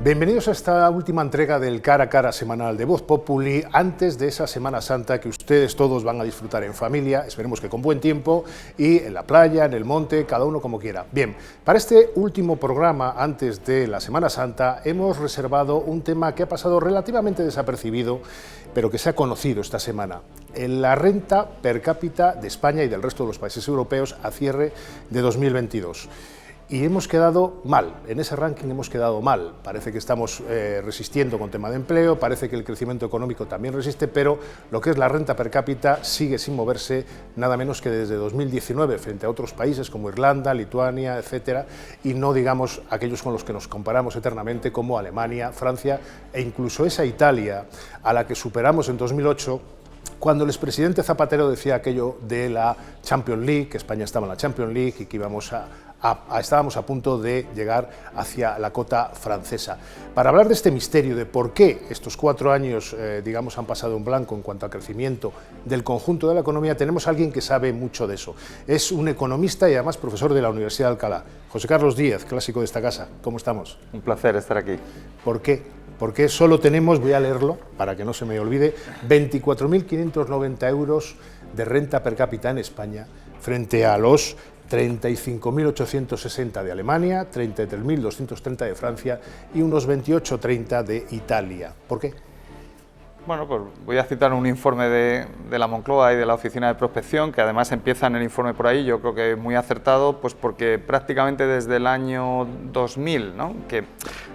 Bienvenidos a esta última entrega del Cara a Cara semanal de Voz Populi, antes de esa Semana Santa que ustedes todos van a disfrutar en familia, esperemos que con buen tiempo, y en la playa, en el monte, cada uno como quiera. Bien, para este último programa, antes de la Semana Santa, hemos reservado un tema que ha pasado relativamente desapercibido, pero que se ha conocido esta semana: la renta per cápita de España y del resto de los países europeos a cierre de 2022. Y hemos quedado mal, en ese ranking hemos quedado mal. Parece que estamos resistiendo con tema de empleo, parece que el crecimiento económico también resiste, pero lo que es la renta per cápita sigue sin moverse nada menos que desde 2019 frente a otros países como Irlanda, Lituania, etcétera, y no digamos aquellos con los que nos comparamos eternamente como Alemania, Francia e incluso esa Italia a la que superamos en 2008, cuando el expresidente Zapatero decía aquello de la Champions League, que España estaba en la Champions League y que estábamos a punto de llegar hacia la cota francesa. Para hablar de este misterio de por qué estos 4 años, digamos, han pasado en blanco en cuanto al crecimiento del conjunto de la economía, tenemos a alguien que sabe mucho de eso. Es un economista y además profesor de la Universidad de Alcalá. José Carlos Díez, clásico de esta casa. ¿Cómo estamos? Un placer estar aquí. ¿Por qué? Porque solo tenemos, voy a leerlo para que no se me olvide, 24.590 euros de renta per cápita en España frente a los 35.860 de Alemania, 33.230 de Francia y unos 28,30 de Italia. ¿Por qué? Bueno, pues voy a citar un informe de la Moncloa y de la Oficina de Prospección, que además empieza en el informe por ahí, yo creo que muy acertado, pues porque prácticamente desde el año 2000, ¿no?, que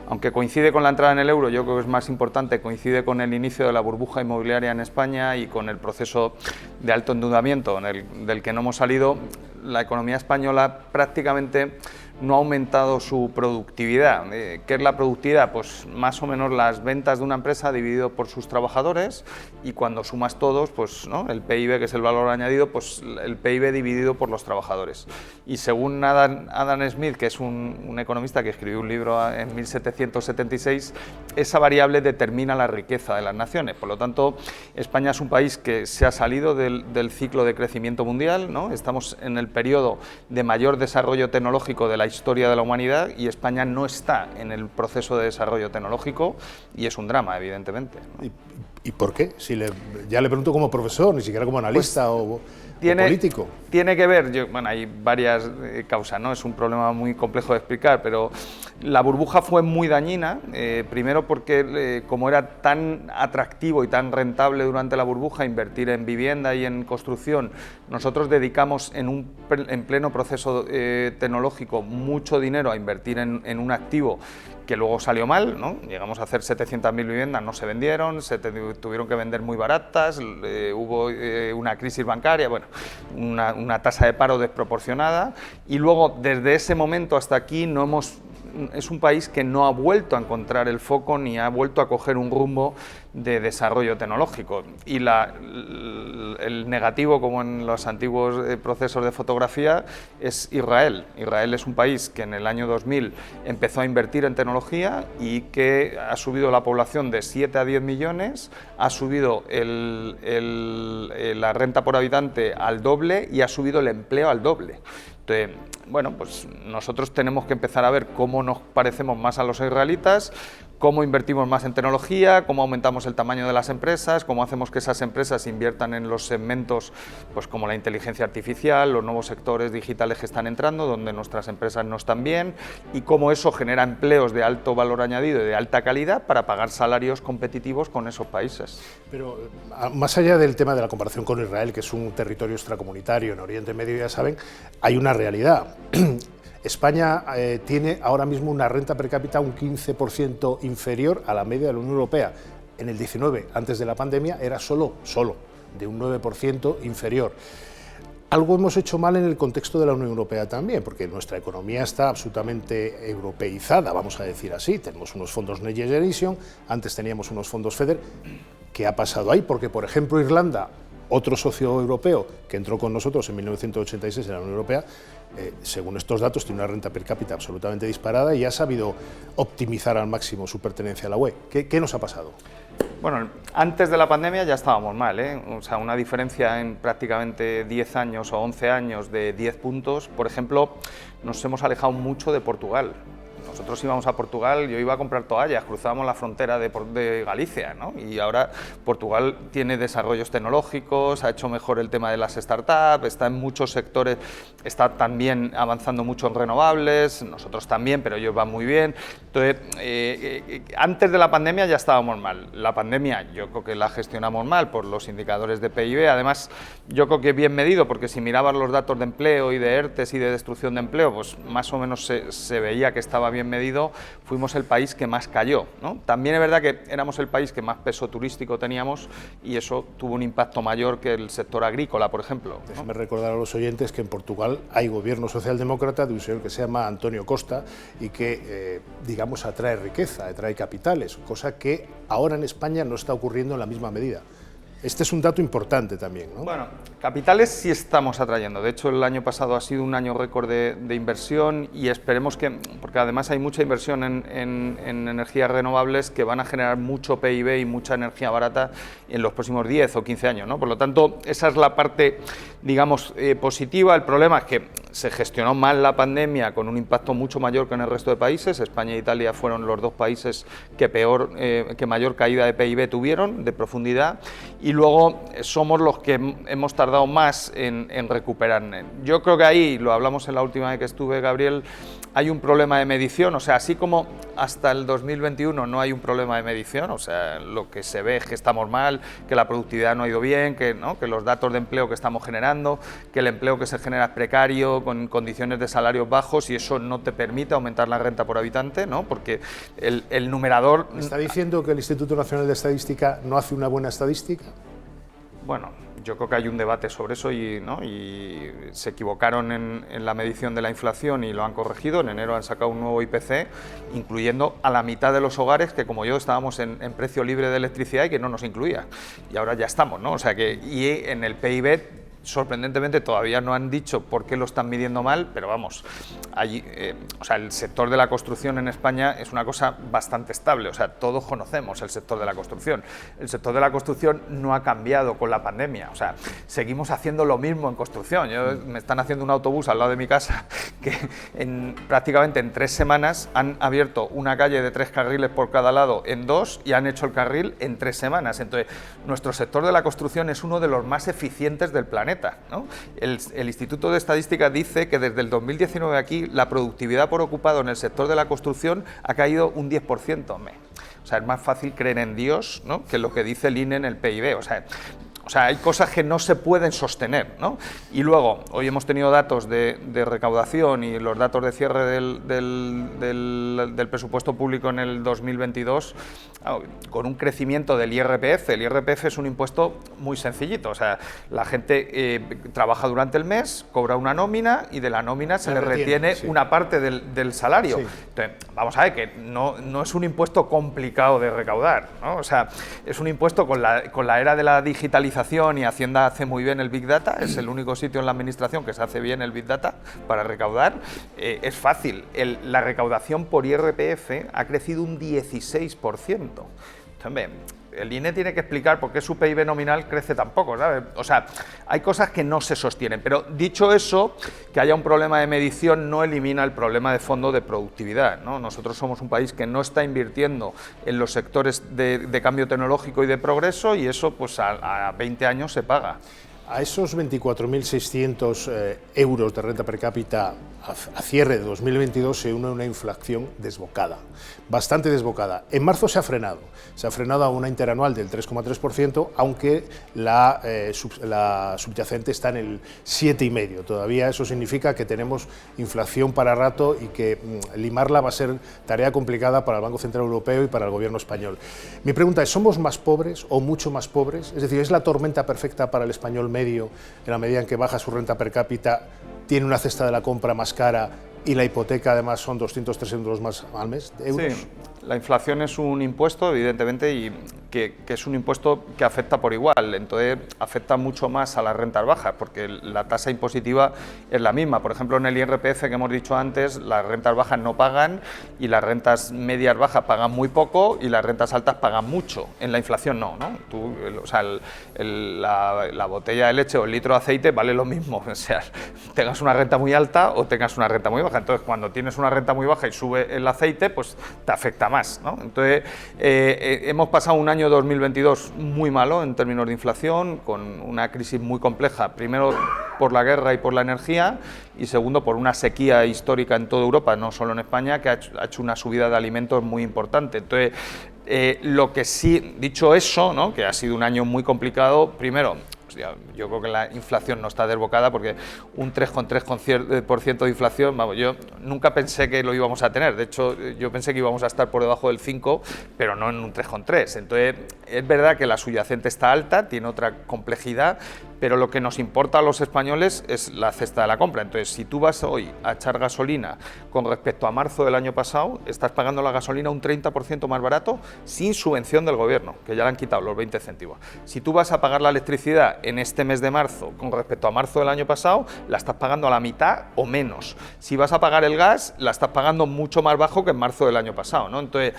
aunque coincide con la entrada en el euro, yo creo que es más importante, coincide con el inicio de la burbuja inmobiliaria en España y con el proceso de alto endeudamiento del que no hemos salido, la economía española prácticamente no ha aumentado su productividad. ¿Qué es la productividad? Pues más o menos las ventas de una empresa dividido por sus trabajadores, y cuando sumas todos, pues, ¿no?, el PIB, que es el valor añadido, pues el PIB dividido por los trabajadores. Y según Adam Smith, que es un economista que escribió un libro en 1776, esa variable determina la riqueza de las naciones. Por lo tanto, España es un país que se ha salido del ciclo de crecimiento mundial, ¿no? Estamos en el periodo de mayor desarrollo tecnológico de la historia de la humanidad y España no está en el proceso de desarrollo tecnológico, y es un drama, evidentemente, ¿no? ¿Y por qué? Ya le pregunto como profesor, ni siquiera como analista pues, o político. Tiene que ver, bueno, hay varias causas, ¿no? Es un problema muy complejo de explicar, pero la burbuja fue muy dañina, primero porque como era tan atractivo y tan rentable durante la burbuja invertir en vivienda y en construcción, nosotros dedicamos en pleno proceso tecnológico mucho dinero a invertir en un activo que luego salió mal, ¿no? Llegamos a hacer 700.000 viviendas, no se vendieron, se tuvieron que vender muy baratas, hubo una crisis bancaria, bueno, una tasa de paro desproporcionada, y luego desde ese momento hasta aquí es un país que no ha vuelto a encontrar el foco ni ha vuelto a coger un rumbo de desarrollo tecnológico. Y el negativo, como en los antiguos procesos de fotografía, es Israel. Israel es un país que en el año 2000 empezó a invertir en tecnología y que ha subido la población de 7 a 10 millones, ha subido la renta por habitante al doble y ha subido el empleo al doble. Entonces, bueno, pues nosotros tenemos que empezar a ver cómo nos parecemos más a los israelitas, cómo invertimos más en tecnología, cómo aumentamos el tamaño de las empresas, cómo hacemos que esas empresas inviertan en los segmentos, pues como la inteligencia artificial, los nuevos sectores digitales que están entrando, donde nuestras empresas no están bien, y cómo eso genera empleos de alto valor añadido y de alta calidad para pagar salarios competitivos con esos países. Pero más allá del tema de la comparación con Israel, que es un territorio extracomunitario en Oriente Medio, ya saben, hay una realidad. España tiene ahora mismo una renta per cápita un 15% inferior a la media de la Unión Europea. En el 19, antes de la pandemia, era solo de un 9% inferior. Algo hemos hecho mal en el contexto de la Unión Europea también, porque nuestra economía está absolutamente europeizada, vamos a decir así. Tenemos unos fondos Next Generation, antes teníamos unos fondos FEDER. ¿Qué ha pasado ahí? Porque, por ejemplo, Irlanda, otro socio europeo que entró con nosotros en 1986 en la Unión Europea, según estos datos, tiene una renta per cápita absolutamente disparada y ha sabido optimizar al máximo su pertenencia a la UE. ¿Qué nos ha pasado? Bueno, antes de la pandemia ya estábamos mal, ¿eh? O sea, una diferencia en prácticamente 10 años o 11 años de 10 puntos. Por ejemplo, nos hemos alejado mucho de Portugal. nosotros íbamos a Portugal, yo iba a comprar toallas, cruzábamos la frontera de Galicia, ¿no? Y ahora Portugal tiene desarrollos tecnológicos, ha hecho mejor el tema de las startups, está en muchos sectores, está también avanzando mucho en renovables, nosotros también, pero ellos van muy bien. Entonces, antes de la pandemia ya estábamos mal. La pandemia yo creo que la gestionamos mal por los indicadores de PIB, además yo creo que bien medido, porque si mirabas los datos de empleo y de ERTES y de destrucción de empleo, pues más o menos se veía que estaba bien medido. Fuimos el país que más cayó, ¿no? También es verdad que éramos el país que más peso turístico teníamos y eso tuvo un impacto mayor que el sector agrícola, por ejemplo, ¿no? Déjame recordar a los oyentes que en Portugal hay gobierno socialdemócrata de un señor que se llama Antonio Costa y que, digamos, atrae riqueza, atrae capitales, cosa que ahora en España no está ocurriendo en la misma medida. Este es un dato importante también, ¿no? Bueno, capitales sí estamos atrayendo. De hecho, el año pasado ha sido un año récord de inversión y esperemos que, porque además hay mucha inversión en energías renovables que van a generar mucho PIB y mucha energía barata en los próximos 10 o 15 años, ¿no? Por lo tanto, esa es la parte, digamos, positiva. El problema es que se gestionó mal la pandemia con un impacto mucho mayor que en el resto de países. España e Italia fueron los dos países que mayor caída de PIB tuvieron, de profundidad. Y luego somos los que hemos tardado más en recuperar. Yo creo que ahí, lo hablamos en la última vez que estuve, Gabriel, hay un problema de medición, o sea, así como hasta el 2021 no hay un problema de medición, o sea, lo que se ve es que estamos mal, que la productividad no ha ido bien, que los datos de empleo que estamos generando, que el empleo que se genera es precario, con condiciones de salarios bajos y eso no te permite aumentar la renta por habitante, ¿no? Porque el numerador... ¿Está diciendo que el Instituto Nacional de Estadística no hace una buena estadística? Bueno, yo creo que hay un debate sobre eso y se equivocaron en la medición de la inflación y lo han corregido. En enero han sacado un nuevo IPC, incluyendo a la mitad de los hogares que, como yo, estábamos en precio libre de electricidad y que no nos incluía. Y ahora ya estamos, ¿no? O sea que, y en el PIB, sorprendentemente, todavía no han dicho por qué lo están midiendo mal, pero vamos, allí, o sea, el sector de la construcción en España es una cosa bastante estable, o sea, todos conocemos el sector de la construcción. El sector de la construcción no ha cambiado con la pandemia, o sea, seguimos haciendo lo mismo en construcción. Me están haciendo un autobús al lado de mi casa que prácticamente en 3 semanas han abierto una calle de 3 carriles por cada lado en 2 y han hecho el carril en 3 semanas. Entonces, nuestro sector de la construcción es uno de los más eficientes del planeta, ¿no? El Instituto de Estadística dice que desde el 2019 aquí la productividad por ocupado en el sector de la construcción ha caído un 10%. O sea, es más fácil creer en Dios, ¿no?, que lo que dice el INE en el PIB. O sea, hay cosas que no se pueden sostener, ¿no? Y luego, hoy hemos tenido datos de recaudación y los datos de cierre del presupuesto público en el 2022 con un crecimiento del IRPF. El IRPF es un impuesto muy sencillito, o sea, la gente trabaja durante el mes, cobra una nómina y de la nómina se le retiene una parte del salario. Sí. Entonces, vamos a ver que no es un impuesto complicado de recaudar, ¿no? O sea, es un impuesto con la era de la digitalización, y Hacienda hace muy bien el Big Data, es el único sitio en la administración que se hace bien el Big Data para recaudar. Es fácil, la recaudación por IRPF ha crecido un 16%. Entonces, el INE tiene que explicar por qué su PIB nominal crece tan poco, ¿sabes? O sea, hay cosas que no se sostienen, pero dicho eso, que haya un problema de medición no elimina el problema de fondo de productividad, ¿no? Nosotros somos un país que no está invirtiendo en los sectores de cambio tecnológico y de progreso y eso pues a 20 años se paga. A esos 24.600 euros de renta per cápita a cierre de 2022 se une una inflación desbocada, bastante desbocada. En marzo se ha frenado a una interanual del 3,3%, aunque la subyacente está en el 7,5%. Todavía eso significa que tenemos inflación para rato y que limarla va a ser tarea complicada para el Banco Central Europeo y para el Gobierno español. Mi pregunta es, ¿somos más pobres o mucho más pobres? Es decir, ¿es la tormenta perfecta para el español medio en la medida en que baja su renta per cápita, tiene una cesta de la compra más cara y la hipoteca además son 200-300 euros más al mes? ¿Euros? Sí, la inflación es un impuesto, evidentemente, y que es un impuesto que afecta por igual, entonces afecta mucho más a las rentas bajas, porque la tasa impositiva es la misma. Por ejemplo, en el IRPF que hemos dicho antes, las rentas bajas no pagan y las rentas medias bajas pagan muy poco y las rentas altas pagan mucho. En la inflación no, ¿no? Tú, o sea, la botella de leche o el litro de aceite vale lo mismo, o sea, tengas una renta muy alta o tengas una renta muy baja. Entonces, cuando tienes una renta muy baja y sube el aceite, pues te afecta más, ¿no? Entonces, hemos pasado un año 2022 muy malo en términos de inflación, con una crisis muy compleja, primero por la guerra y por la energía, y segundo por una sequía histórica en toda Europa, no solo en España, que ha hecho una subida de alimentos muy importante. Entonces, lo que sí, dicho eso, ¿no?, que ha sido un año muy complicado, primero, yo creo que la inflación no está desbocada, porque un 3,3% de inflación, vamos, yo nunca pensé que lo íbamos a tener. De hecho, yo pensé que íbamos a estar por debajo del 5, pero no en un 3,3. Entonces, es verdad que la subyacente está alta, tiene otra complejidad, pero lo que nos importa a los españoles es la cesta de la compra. Entonces, si tú vas hoy a echar gasolina con respecto a marzo del año pasado, estás pagando la gasolina un 30% más barato sin subvención del gobierno, que ya le han quitado los 20 céntimos. Si tú vas a pagar la electricidad en este mes de marzo con respecto a marzo del año pasado, la estás pagando a la mitad o menos. Si vas a pagar el gas, la estás pagando mucho más bajo que en marzo del año pasado, ¿no? Entonces,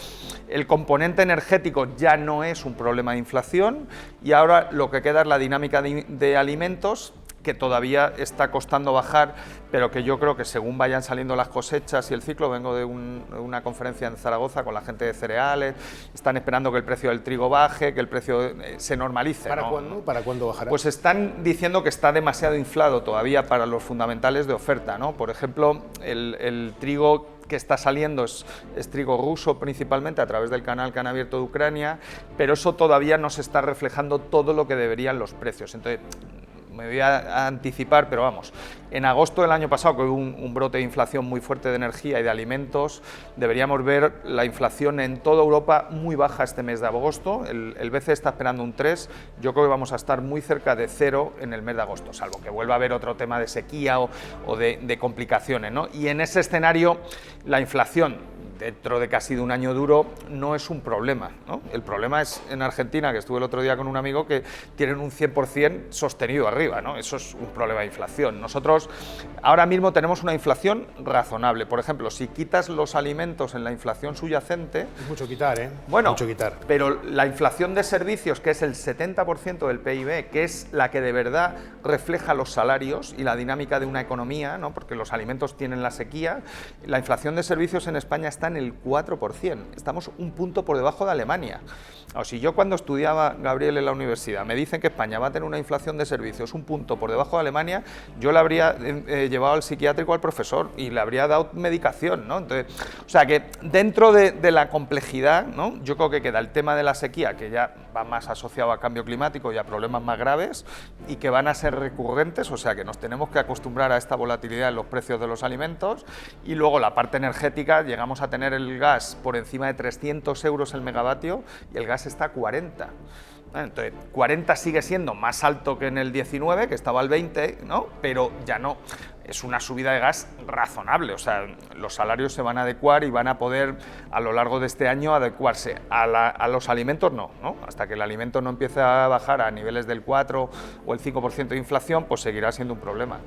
el componente energético ya no es un problema de inflación, y ahora lo que queda es la dinámica de alimentos, que todavía está costando bajar, pero que yo creo que según vayan saliendo las cosechas y el ciclo, vengo de una conferencia en Zaragoza con la gente de cereales, están esperando que el precio del trigo baje, que el precio se normalice. ¿Para ¿no? cuándo? ¿Para cuándo bajará? Pues están diciendo que está demasiado inflado todavía para los fundamentales de oferta, ¿no? Por ejemplo, el trigo que está saliendo es trigo ruso principalmente a través del canal que han abierto de Ucrania, pero eso todavía no se está reflejando todo lo que deberían los precios. Entonces, me voy a anticipar, pero vamos, en agosto del año pasado, que hubo un brote de inflación muy fuerte de energía y de alimentos, deberíamos ver la inflación en toda Europa muy baja este mes de agosto. El BCE está esperando un 3, yo creo que vamos a estar muy cerca de 0 en el mes de agosto, salvo que vuelva a haber otro tema de sequía o de complicaciones, ¿no? Y en ese escenario, la inflación dentro de que ha sido un año duro no es un problema, ¿no? El problema es en Argentina, que estuve el otro día con un amigo, que tienen un 100% sostenido arriba, ¿no? Eso es un problema de inflación. Nosotros ahora mismo tenemos una inflación razonable. Por ejemplo, si quitas los alimentos en la inflación subyacente... Es mucho quitar, ¿eh? Bueno, mucho quitar. Pero la inflación de servicios, que es el 70% del PIB, que es la que de verdad refleja los salarios y la dinámica de una economía, ¿no?, porque los alimentos tienen la sequía, la inflación de servicios en España está en el 4%, estamos un punto por debajo de Alemania. O si yo cuando estudiaba, Gabriel, en la universidad, me dicen que España va a tener una inflación de servicios un punto por debajo de Alemania, yo le habría llevado al psiquiátrico al profesor y le habría dado medicación, ¿no? Entonces, o sea que dentro de la complejidad, ¿no?, yo creo que queda el tema de la sequía, que ya va más asociado a cambio climático y a problemas más graves y que van a ser recurrentes, o sea que nos tenemos que acostumbrar a esta volatilidad en los precios de los alimentos. Y luego la parte energética, llegamos a tener el gas por encima de 300 euros el megavatio y el gas está a 40. Entonces, 40 sigue siendo más alto que en el 19, que estaba al 20, ¿no?, pero ya no. Es una subida de gas razonable, o sea, los salarios se van a adecuar y van a poder a lo largo de este año adecuarse. A los alimentos no, hasta que el alimento no empiece a bajar a niveles del 4 o el 5% de inflación, pues seguirá siendo un problema.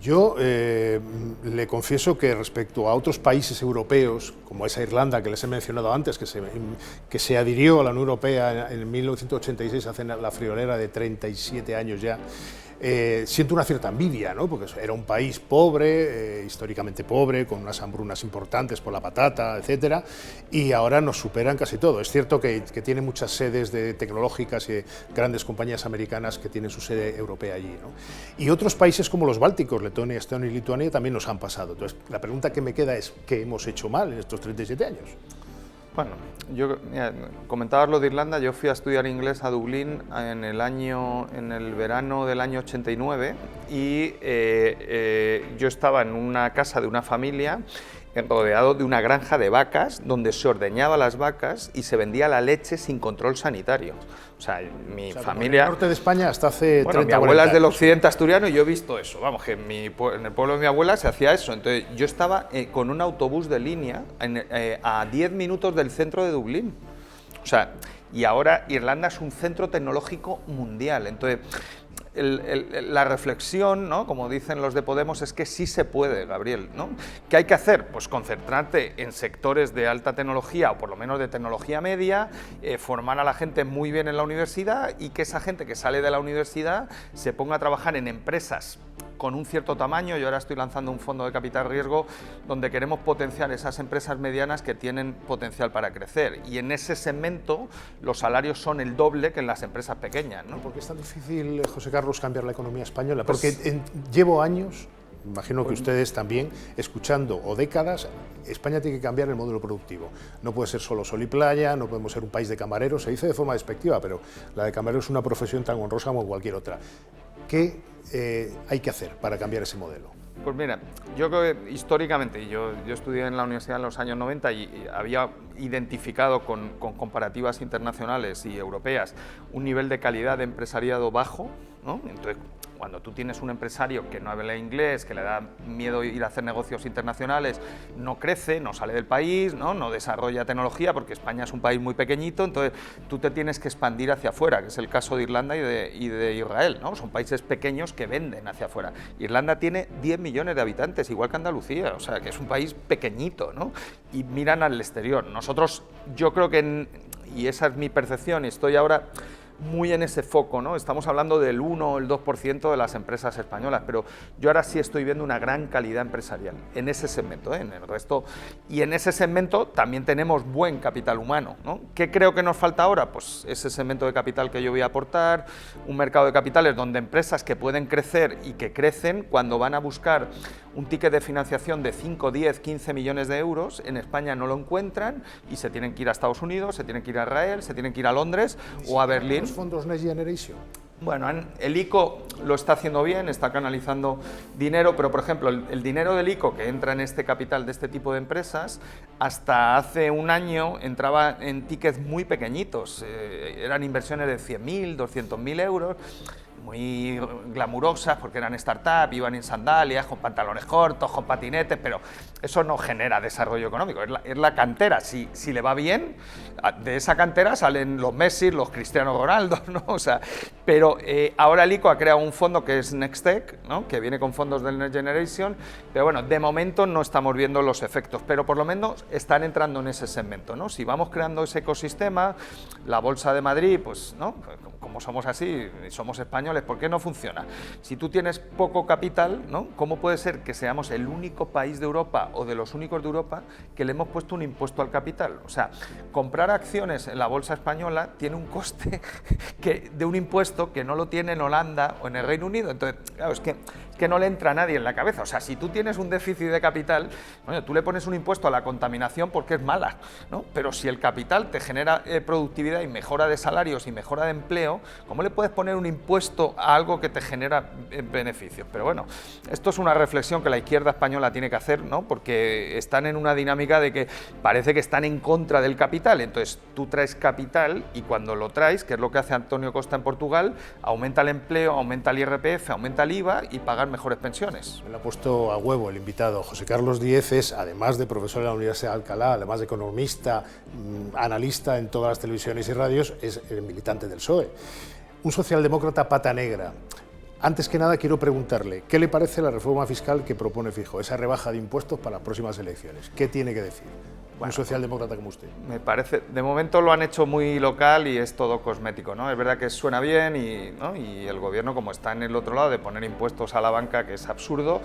Yo le confieso que respecto a otros países europeos, como esa Irlanda que les he mencionado antes, que se adhirió a la Unión Europea en 1986, hace la friolera de 37 años ya, siento una cierta envidia, ¿no?, porque era un país pobre, históricamente pobre, con unas hambrunas importantes por la patata, etcétera, y ahora nos superan casi todo. Es cierto que tiene muchas sedes tecnológicas y grandes compañías americanas que tienen su sede europea allí, ¿no? Y otros países como los bálticos, Letonia, Estonia y Lituania, también nos han pasado. Entonces, la pregunta que me queda es, ¿qué hemos hecho mal en estos 37 años? Bueno, comentabas lo de Irlanda, yo fui a estudiar inglés a Dublín en el verano del año 89 y yo estaba en una casa de una familia rodeado de una granja de vacas donde se ordeñaba las vacas y se vendía la leche sin control sanitario. O sea, mi familia... En el norte de España hasta hace 30 mi abuela es del años. occidente asturiano y yo he visto eso. Vamos, que en el pueblo de mi abuela se hacía eso. Entonces, yo estaba con un autobús de línea a 10 minutos del centro de Dublín. O sea, y ahora Irlanda es un centro tecnológico mundial. Entonces, la reflexión, ¿no?, como dicen los de Podemos, es que sí se puede, Gabriel, ¿no? ¿Qué hay que hacer? Pues concentrarte en sectores de alta tecnología, o por lo menos de tecnología media, formar a la gente muy bien en la universidad, y que esa gente que sale de la universidad se ponga a trabajar en empresas con un cierto tamaño. Yo ahora estoy lanzando un fondo de capital riesgo donde queremos potenciar esas empresas medianas que tienen potencial para crecer, y en ese segmento los salarios son el doble que en las empresas pequeñas, ¿no? ¿Por qué es tan difícil, José Carlos, cambiar la economía española? Porque llevo años, imagino que ustedes también, escuchando, o décadas, España tiene que cambiar el modelo productivo. No puede ser solo sol y playa, no podemos ser un país de camareros, se dice de forma despectiva, pero la de camarero es una profesión tan honrosa como cualquier otra. ¿Qué hay que hacer para cambiar ese modelo? Pues mira, yo creo que históricamente, yo estudié en la universidad en los años 90 y había identificado con comparativas internacionales y europeas un nivel de calidad de empresariado bajo, ¿no? Entonces, cuando tú tienes un empresario que no habla inglés, que le da miedo ir a hacer negocios internacionales, no crece, no sale del país, no desarrolla tecnología, porque España es un país muy pequeñito, entonces tú te tienes que expandir hacia afuera, que es el caso de Irlanda y de Israel, ¿no? Son países pequeños que venden hacia afuera. Irlanda tiene 10 millones de habitantes, igual que Andalucía, o sea, que es un país pequeñito, ¿no? Y miran al exterior. Nosotros, yo creo que, y esa es mi percepción, y estoy ahora muy en ese foco, ¿no? Estamos hablando del 1 o el 2% de las empresas españolas, pero yo ahora sí estoy viendo una gran calidad empresarial en ese segmento, en el resto, y en ese segmento también tenemos buen capital humano, ¿no? ¿Qué creo que nos falta ahora? Pues ese segmento de capital que yo voy a aportar, un mercado de capitales donde empresas que pueden crecer y que crecen, cuando van a buscar un ticket de financiación de 5, 10, 15 millones de euros, en España no lo encuentran y se tienen que ir a Estados Unidos, se tienen que ir a Israel, se tienen que ir a Londres o a Berlín. ¿Los fondos Next Generation? Bueno, el ICO lo está haciendo bien, está canalizando dinero, pero por ejemplo, el dinero del ICO que entra en este capital de este tipo de empresas, hasta hace un año entraba en tickets muy pequeñitos, eran inversiones de 100.000, 200.000 euros, muy glamurosas porque eran startups, iban en sandalias, con pantalones cortos, con patinetes, pero eso no genera desarrollo económico, es la cantera. Si le va bien, de esa cantera salen los Messi, los Cristiano Ronaldo, ¿no? O sea, pero ahora el ICO ha creado un fondo que es Nextech, ¿no?, que viene con fondos del Next Generation, pero bueno, de momento no estamos viendo los efectos, pero por lo menos están entrando en ese segmento, ¿no? Si vamos creando ese ecosistema, la Bolsa de Madrid, pues, ¿no?, como somos así, somos españoles, ¿por qué no funciona? Si tú tienes poco capital, ¿no?, ¿cómo puede ser que seamos el único país de Europa o de los únicos de Europa que le hemos puesto un impuesto al capital? O sea, comprar acciones en la bolsa española tiene un coste de un impuesto que no lo tiene en Holanda o en el Reino Unido. Entonces, claro, es que no le entra a nadie en la cabeza. O sea, si tú tienes un déficit de capital, bueno, tú le pones un impuesto a la contaminación porque es mala, ¿no? Pero si el capital te genera productividad y mejora de salarios y mejora de empleo, ¿cómo le puedes poner un impuesto a algo que te genera beneficios? Pero bueno, esto es una reflexión que la izquierda española tiene que hacer, ¿no?, porque están en una dinámica de que parece que están en contra del capital. Entonces tú traes capital y cuando lo traes, que es lo que hace Antonio Costa en Portugal, aumenta el empleo, aumenta el IRPF, aumenta el IVA y pagan mejores pensiones. Me lo ha puesto a huevo el invitado. José Carlos Díez es, además de profesor en la Universidad de Alcalá, además de economista, analista en todas las televisiones y radios, es el militante del PSOE. Un socialdemócrata pata negra. Antes que nada quiero preguntarle, ¿qué le parece la reforma fiscal que propone Feijóo, esa rebaja de impuestos para las próximas elecciones? ¿Qué tiene que decir un socialdemócrata como usted? Me parece, de momento lo han hecho muy local y es todo cosmético, ¿no? Es verdad que suena bien ¿no?, y el gobierno, como está en el otro lado de poner impuestos a la banca, que es absurdo,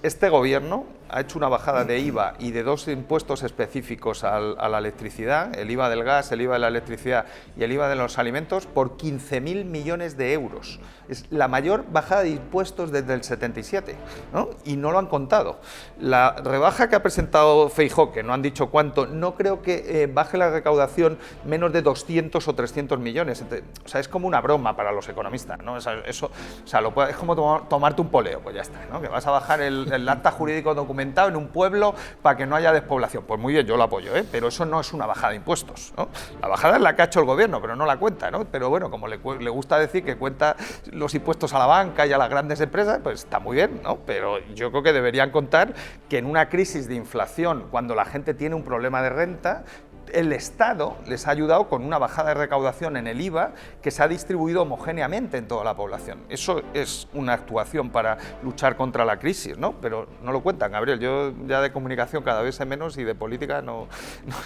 este gobierno ha hecho una bajada de IVA y de 2 impuestos específicos a la electricidad, el IVA del gas, el IVA de la electricidad y el IVA de los alimentos, por 15.000 millones de euros. Es la mayor bajada de impuestos desde el 77, ¿no? Y no lo han contado. La rebaja que ha presentado Feijóo, que no han dicho cuánto, no creo que baje la recaudación menos de 200 o 300 millones. O sea, es como una broma para los economistas, ¿no? Eso, o sea, es como tomarte un poleo, pues ya está, ¿no? Que vas a bajar el acta jurídico documentado en un pueblo para que no haya despoblación. Pues muy bien, yo lo apoyo, pero eso no es una bajada de impuestos, ¿no? La bajada es la que ha hecho el gobierno, pero no la cuenta, ¿no? Pero bueno, como le gusta decir que cuenta los impuestos a la banca y a las grandes empresas, pues está muy bien, ¿no? Pero yo creo que deberían contar que en una crisis de inflación, cuando la gente tiene un problema de renta, el Estado les ha ayudado con una bajada de recaudación en el IVA que se ha distribuido homogéneamente en toda la población. Eso es una actuación para luchar contra la crisis, ¿no? Pero no lo cuentan, Gabriel. Yo ya de comunicación cada vez sé menos y de política no.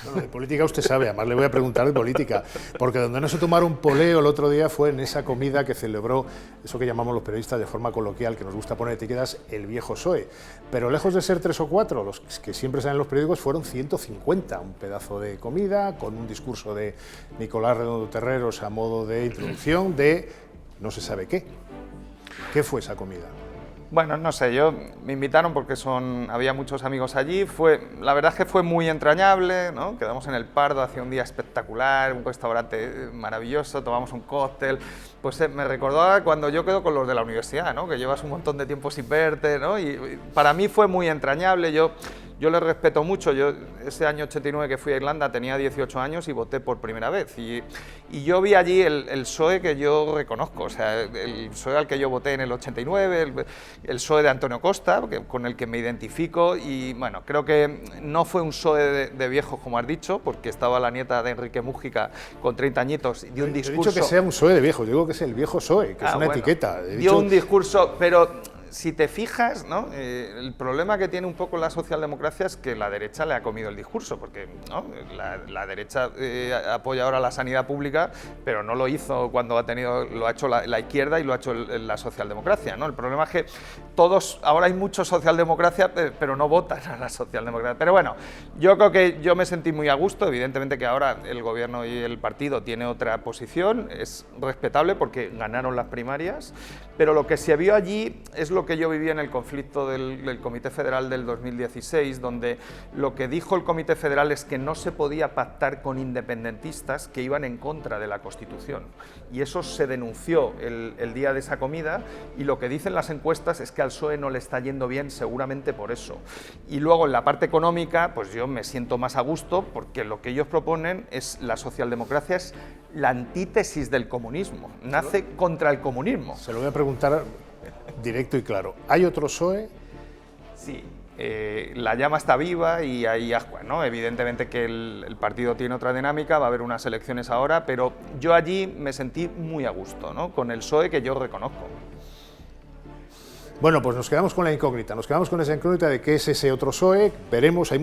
Bueno, de política usted sabe, además le voy a preguntar de política, porque donde no se tomaron poleo el otro día fue en esa comida que celebró, eso que llamamos los periodistas de forma coloquial, que nos gusta poner etiquetas, el viejo PSOE. Pero lejos de ser 3 o 4, los que siempre salen en los periódicos, fueron 150, un pedazo de comida, con un discurso de Nicolás Redondo Terreros a modo de introducción de no se sabe qué. ¿Qué fue esa comida? Bueno, no sé, me invitaron porque había muchos amigos allí, la verdad es que fue muy entrañable, ¿no? Quedamos en el Pardo, hacía un día espectacular, un restaurante maravilloso, tomamos un cóctel, pues me recordaba cuando yo quedo con los de la universidad, ¿no? Que llevas un montón de tiempo sin verte, ¿no? Y para mí fue muy entrañable, yo les respeto mucho. Yo ese año 89 que fui a Irlanda tenía 18 años y voté por primera vez. Y yo vi allí el PSOE que yo reconozco, o sea, el PSOE al que yo voté en el 89, el PSOE de Antonio Costa, con el que me identifico. Y bueno, creo que no fue un PSOE de viejos, como has dicho, porque estaba la nieta de Enrique Mújica con 30 añitos y dio un discurso... He dicho que sea un PSOE de viejos, digo que es el viejo PSOE, que es una etiqueta. Dio un discurso, pero... Si te fijas, ¿no? El problema que tiene un poco la socialdemocracia es que la derecha le ha comido el discurso, porque ¿no? la derecha apoya ahora la sanidad pública, pero no lo hizo cuando lo ha hecho la izquierda y lo ha hecho la socialdemocracia, ¿no? El problema es que ahora hay mucha socialdemocracia, pero no votan a la socialdemocracia. Pero bueno, yo creo que yo me sentí muy a gusto, evidentemente que ahora el gobierno y el partido tiene otra posición, es respetable porque ganaron las primarias, pero lo que se vio allí es lo que yo viví en el conflicto del Comité Federal del 2016, donde lo que dijo el Comité Federal es que no se podía pactar con independentistas que iban en contra de la Constitución. Y eso se denunció el día de esa comida, y lo que dicen las encuestas es que al PSOE no le está yendo bien seguramente por eso. Y luego en la parte económica, pues yo me siento más a gusto porque lo que ellos proponen es la socialdemocracia, es la antítesis del comunismo, nace contra el comunismo. Se lo voy a preguntar directo y claro. ¿Hay otro PSOE? Sí, la llama está viva y hay ascuas, ¿no? Evidentemente que el partido tiene otra dinámica, va a haber unas elecciones ahora, pero yo allí me sentí muy a gusto, ¿no? Con el PSOE que yo reconozco. Bueno, pues nos quedamos con la incógnita, nos quedamos con esa incógnita de qué es ese otro PSOE. Veremos, va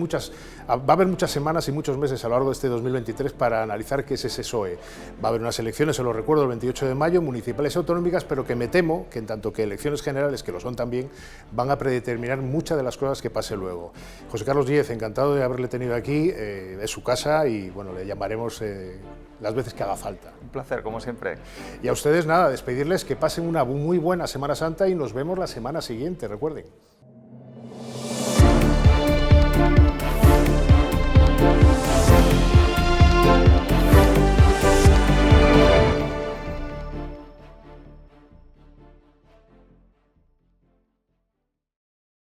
a haber muchas semanas y muchos meses a lo largo de este 2023 para analizar qué es ese PSOE. Va a haber unas elecciones, se lo recuerdo, el 28 de mayo, municipales y autonómicas, pero que me temo que en tanto que elecciones generales, que lo son también, van a predeterminar muchas de las cosas que pase luego. José Carlos Díez, encantado de haberle tenido aquí, es su casa y bueno, le llamaremos las veces que haga falta. Un placer, como siempre. Y a ustedes nada, despedirles, que pasen una muy buena Semana Santa y nos vemos la semana siguiente, recuerden.